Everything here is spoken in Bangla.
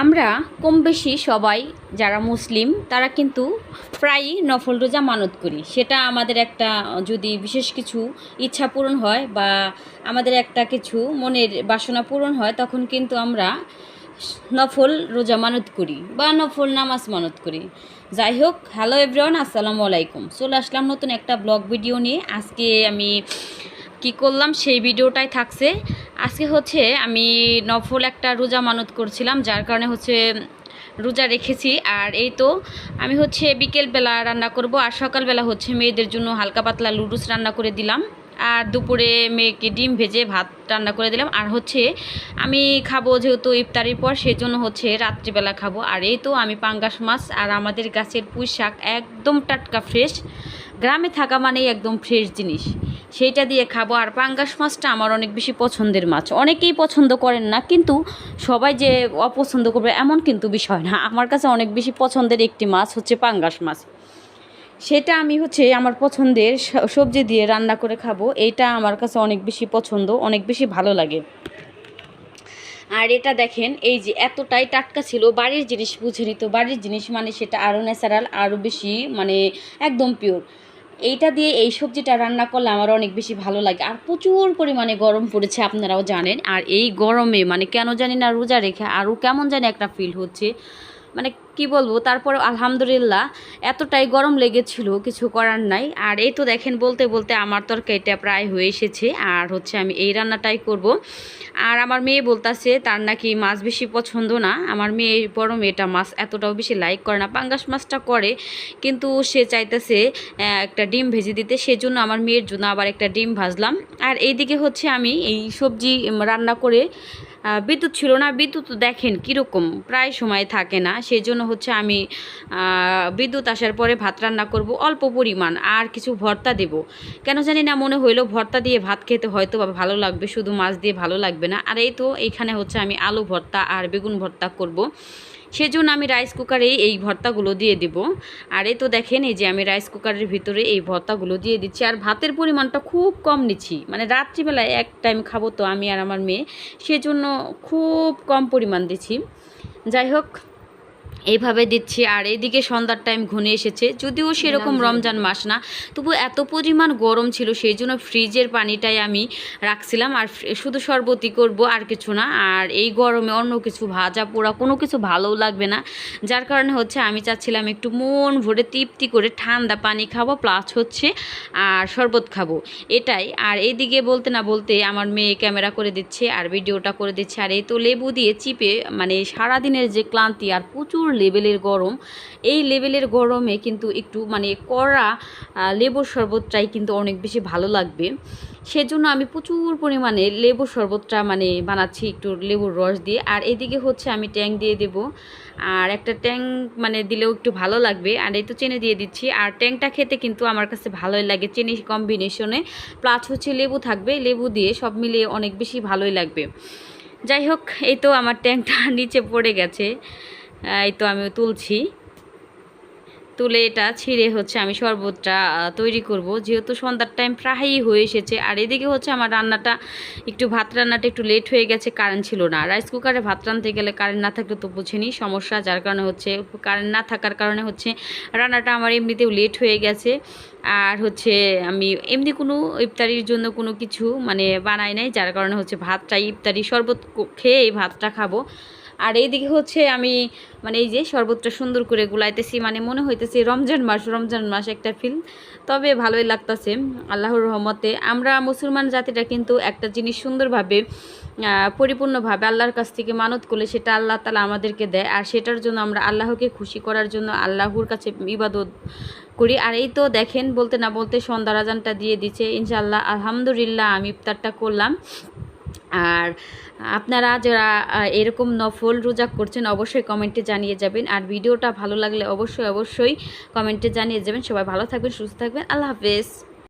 আমরা কম বেশি সবাই যারা মুসলিম তারা কিন্তু প্রায়ই নফল রোজা মানত করি। সেটা আমাদের একটা যদি বিশেষ কিছু ইচ্ছা পূরণ হয় বা আমাদের একটা কিছু মনের বাসনা পূরণ হয়, তখন কিন্তু আমরা নফল রোজা মানত করি বা নফল নামাজ মানত করি। যাই হোক, হ্যালো এভরিওয়ান, আসসালামু আলাইকুম। চলে আসলাম নতুন একটা ব্লগ ভিডিও নিয়ে। আজকে আমি কি করলাম সেই ভিডিওটাই থাকছে। আজকে হচ্ছে আমি নফল একটা রোজা মানত করছিলাম, যার কারণে হচ্ছে রোজা রেখেছি। আর এই তো আমি হচ্ছে বিকেলবেলা রান্না করব, আর সকালবেলা হচ্ছে মেয়েদের জন্য হালকা পাতলা লুডুস রান্না করে দিলাম, আর দুপুরে মেয়েকে ডিম ভেজে ভাত রান্না করে দিলাম। আর হচ্ছে আমি খাবো যেহেতু ইফতারির পর, সেজন্য হচ্ছে রাত্রিবেলা খাবো। আর এই তো আমি পাঙ্গাস মাছ আর আমাদের গাছের পুঁই শাক একদম টাটকা ফ্রেশ, গ্রামে থাকা মানেই একদম ফ্রেশ জিনিস, সেইটা দিয়ে খাবো। আর পাঙ্গাস মাছটা আমার অনেক বেশি পছন্দের মাছ। অনেকেই পছন্দ করেন না, কিন্তু সবাই যে অপছন্দ করবে এমন কিন্তু বিষয় না। আমার কাছে অনেক বেশি পছন্দের একটি মাছ হচ্ছে পাঙ্গাস মাছ। সেটা আমি হচ্ছে আমার পছন্দের সবজি দিয়ে রান্না করে খাবো। এইটা আমার কাছে অনেক বেশি পছন্দ, অনেক বেশি ভালো লাগে। আর এটা দেখেন, এই যে এতটাই টাটকা ছিল, বাড়ির জিনিস বুঝে নিত। বাড়ির জিনিস মানে সেটা আরও ন্যাচারাল, আরও বেশি মানে একদম পিওর। এইটা দিয়ে এই সবজিটা রান্না করলে আমার অনেক বেশি ভালো লাগে। আর প্রচুর পরিমাণে গরম পড়েছে, আপনারাও জানেন। আর এই গরমে মানে কেন জানি না রোজা রেখে আরও কেমন জানি একটা ফিল হচ্ছে, মানে কি বলবো। তারপরে আলহামদুলিল্লাহ, এতটাই গরম লেগেছিল, কিছু করার নাই। আর এই তো দেখেন, বলতে বলতে আমার তরকারিটা প্রায় হয়ে এসেছে। আর হচ্ছে আমি এই রান্নাটাই করব। আর আমার মেয়ে বলতাছে তার নাকি মাছ বেশি পছন্দ না। আমার মেয়ে, বড় মেয়েটা মাছ এতটাও বেশি লাইক করে না, পাঙ্গাস মাছটা করে, কিন্তু সে চাইতেছে একটা ডিম ভেজে দিতে। সেজন্য আমার মেয়ের জন্য আবার একটা ডিম ভাজলাম। আর এইদিকে হচ্ছে আমি এই সবজি রান্না করে, বিদ্যুৎ ছিল না। বিদ্যুৎ দেখেন কীরকম, প্রায় সময় থাকে না। সেই জন্য হচ্ছে আমি বিদ্যুৎ আসার পরে ভাত রান্না করব অল্প পরিমাণ, আর কিছু ভর্তা দেব। কেন জানি না মনে হইলো ভর্তা দিয়ে ভাত খেতে হয়তো বা ভালো লাগবে, শুধু মাছ দিয়ে ভালো লাগবে না। আর এই তো এইখানে হচ্ছে আমি আলু ভর্তা আর বেগুন ভর্তা করব, সেজন্য আমি রাইস কুকারেই এই ভর্তাগুলো দিয়ে দেব। আর এই তো দেখেন, এই যে আমি রাইস কুকারের ভিতরে এই ভর্তাগুলো দিয়ে দিচ্ছি। আর ভাতের পরিমাণটা খুব কম নিচ্ছি, মানে রাত্রিবেলায় এক টাইম খাবো তো আমি আর আমার মেয়ে, সেজন্য খুব কম পরিমাণ দিচ্ছি। যাই হোক, এইভাবে দিচ্ছি। আর এইদিকে সন্ধ্যার টাইম ঘনিয়ে এসেছে, যদিও সেরকম রমজান মাস না, তবু এত পরিমাণ গরম ছিল, সেই জন্য ফ্রিজের পানিটাই আমি রাখছিলাম। আর শুধু শরবতই করব, আর কিছু না। আর এই গরমে অন্য কিছু ভাজা পোড়া কোনো কিছু ভালোও লাগবে না, যার কারণে হচ্ছে আমি চাচ্ছিলাম একটু মন ভরে তৃপ্তি করে ঠান্ডা পানি খাবো, প্লাস হচ্ছে আর শরবত খাবো, এটাই। আর এইদিকে বলতে না বলতে আমার মেয়ে ক্যামেরা করে দিচ্ছে আর ভিডিওটা করে দিচ্ছে। আর এই তো লেবু দিয়ে চিপে, মানে সারাদিনের যে ক্লান্তি আর প্রচুর লেভেলের গরম, এই লেভেলের গরমে কিন্তু একটু মানে কড়া লেবুর শরবতটাই কিন্তু অনেক বেশি ভালো লাগবে। সেজন্য আমি প্রচুর পরিমাণে লেবুর শরবতটা মানে বানাচ্ছি একটু লেবুর রস দিয়ে। আর এদিকে হচ্ছে আমি ট্যাং দিয়ে দেব, আর একটা ট্যাং মানে দিলেও একটু ভালো লাগবে। আর এই তো চিনি দিয়ে দিচ্ছি। আর ট্যাংটা খেতে কিন্তু আমার কাছে ভালোই লাগে, চিনি কম্বিনেশনে, প্লাস হচ্ছে লেবু থাকবে, লেবু দিয়ে সব মিলিয়ে অনেক বেশি ভালোই লাগবে। যাই হোক, এই তো আমার ট্যাংটা নিচে পড়ে গেছে, এই তো আমি তুলছি, তুলে এটা ছিঁড়ে হচ্ছে আমি শরবতটা তৈরি করব, যেহেতু সন্ধ্যার টাইম প্রায়ই হয়ে এসেছে। আর এদিকে হচ্ছে আমার রান্নাটা একটু, ভাত রান্নাটা একটু লেট হয়ে গেছে, কারেন্ট ছিল না। রাইস কুকারে ভাত রান্নতে গেলে কারেন্ট না থাকলে তো বুঝেনি সমস্যা, যার কারণে হচ্ছে কারেন্ট না থাকার কারণে হচ্ছে রান্নাটা আমার এমনিতেও লেট হয়ে গেছে। আর হচ্ছে আমি এমনি কোনো ইফতারির জন্য কোনো কিছু মানে বানাই নাই, যার কারণে হচ্ছে ভাতটা ইফতারি শরবত খেয়ে এই ভাতটা খাবো। আর এইদিকে হচ্ছে আমি মানে এই যে শরবতটা সুন্দর করে গুলাইতেছি, মানে মনে হইতেছে রমজান মাস, রমজান মাস একটা ফিল। তবে ভালোই লাগতেছে আল্লাহর রহমতে। আমরা মুসলমান জাতিটা কিন্তু একটা জিনিস সুন্দরভাবে পরিপূর্ণভাবে আল্লাহর কাছ থেকে মানত করলে সেটা আল্লাহ তাআলা আমাদেরকে দেয়। আর সেটার জন্য আমরা আল্লাহকে খুশি করার জন্য আল্লাহর কাছে ইবাদত করি। আর এই তো দেখেন, বলতে না বলতে সন্ধ্যার আজানটা দিয়ে দিচ্ছে। ইনশাআল্লাহ আলহামদুলিল্লাহ আমি ইফতারটা করলাম। আর আপনারা যারা এরকম নফল রোজা করছেন অবশ্যই কমেন্টে জানিয়ে যাবেন। আর ভিডিওটা ভালো লাগলে অবশ্যই কমেন্টে জানিয়ে যাবেন। সবাই ভালো থাকবেন, সুস্থ থাকবেন। আল্লাহ হাফেজ।